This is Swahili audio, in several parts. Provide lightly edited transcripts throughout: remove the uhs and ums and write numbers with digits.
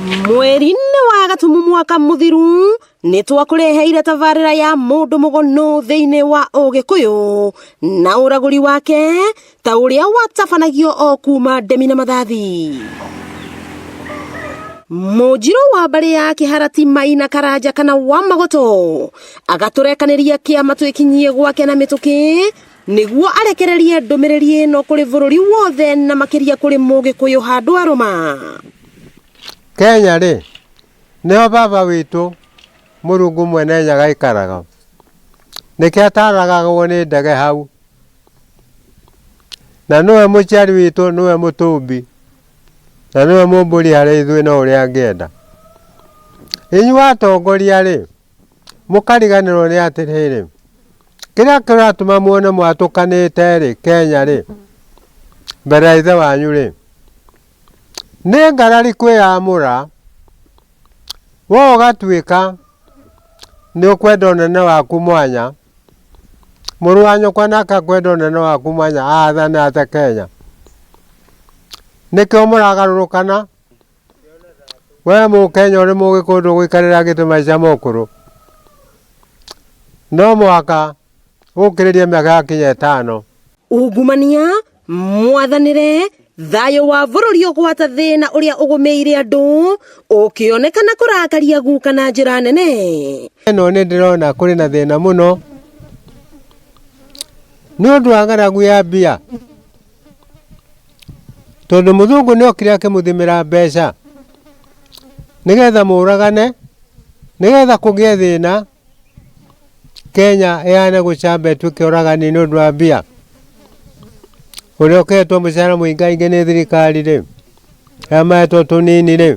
Mweri-inĩ wa Gatumu mwaka muthiru nĩ twakureheire tabarĩra ya mũndũ mũgono thĩinĩ wa Ũgĩkũyũ na ũragũri wake ta ũrĩa watabanagio o kuma ndemi na mathathi. Mũnjirũ wa mbarĩ ya Kĩharati Maina Karanja kana Wamagoto agatũrekanĩria kĩama twĩkinyie gwake na mĩtũkĩ nĩguo arekererie ndũmĩrĩri ĩno kũrĩ bũrũri wothe na makĩria kũrĩ Mũgĩkũyũ handũ arũma. Kenya rĩ nĩho baba witũ Mũrungu mwene nyaga ikaraga, nĩkĩo ataragagwo nĩ ndege hau, na nĩwe mũciari witũ, nĩwe mũtũmbi, na nĩwe mũmbũri harĩ ithuĩ na ũrĩa angĩenda. Inyuĩ atongoria rĩ mũkariganĩrwo nĩ atĩrĩrĩ, kĩrĩa kĩratũma muone mwatũkanĩte rĩ Kenya rĩ mbere ya ithe wanyu rĩ nĩ ngarari kwĩyamũra, wo ũgatuĩka nĩ ũkwenda ũnene waku mwanya, mũrũ wa nyũkwa nake akwenda ũnene waku mwanya athane ate Kenya. Nĩkĩo mũragarũrũkana? We Mũkenya ũrĩ Mũgĩkũyũ ndũgũikarĩra gĩtĩ maica mũkũrũ, no mũhaka ũkĩrĩrie mĩaka yakinya 5. Ungumania, mwathanĩre, thayũ wa bũrũri ũgwata thĩna ũrĩa ũgũmĩire andũ ũkĩonekana kũrakaria guka na njĩra nene. Ĩno nĩ ndĩrona kũrĩ na thĩna mũno nĩ ũndũ wa ng'aragu ya mbia, tondũ mũthũngũ nĩ okire akĩmũthimĩra mbeca nĩgetha mũragane, nĩgetha kũgĩe thĩna Kenya ĩhane gũcamba ĩtuĩke ũragani nĩ ũndũ wa mbia. Ũrĩa ũkĩhetwo mũcara mũingaingĩ nĩ thirikari rĩ, arĩa mahetwo tũnini rĩ,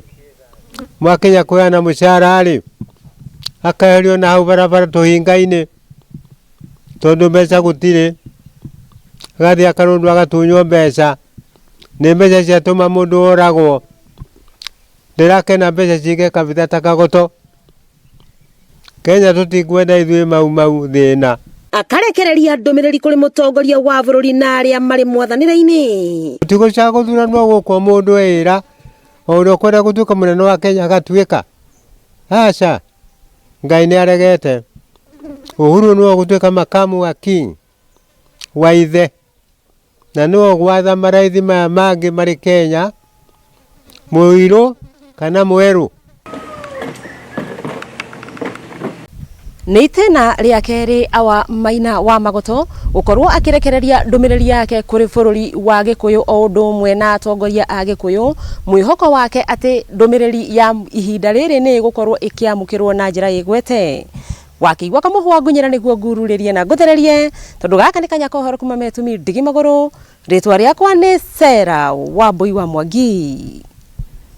mwakinya kũheana mũcara rĩ akaherio na hau barabara tũhinga-inĩ tondũ mbeca gũtirĩ, agathiĩ akarũndwo agatunywo mbeca. Nĩ mbeca ciatũma mũndũ oragwo. Ndĩrakena mbeca cige kabitha ta Kagoto. Kenya tũtikwenda ithuĩ mau thĩna. Akarekereria ndũmĩrĩri kũrĩ mũtongoria wa bũrũri na arĩa marĩ mwathanĩra-inĩ. Tũtigũcagũthuranwo gũkũ mũndũ wĩra o ũrĩa ũkwenda gũtuĩka mũnene wa Kenya agatuĩka. Aca, Ngai nĩ aregete. Uhuru nĩwe gũtuĩka makamu wa king wa ithe, na nĩwe gwatha maraithi maya mangĩ marĩ Kenya, mũirũ kana mwerũ. Nĩ itĩna rĩa kerĩ awa Maina Wamagoto gũkorwo akĩrekereria ndũmĩrĩri yake kũrĩ bũrũri wa Gĩkũyũ o ũndũ ũmwe na atongoria a Gĩkũyũ, mwĩhoko wake atĩ ndũmĩrĩri ya ihinda rĩrĩ nĩ gũkorwo ĩkĩamũkĩrwo na njĩra ĩgwete. Wakĩigua kamũhwa ngunyĩra nĩguo ngururĩrie na ngũthererie, tondũ gaka nĩ kanya kohoro kuma Metumi Ndigi Magũrũ. Rĩtwa rĩakwa nĩ Sarah Wambui wa Mwangi.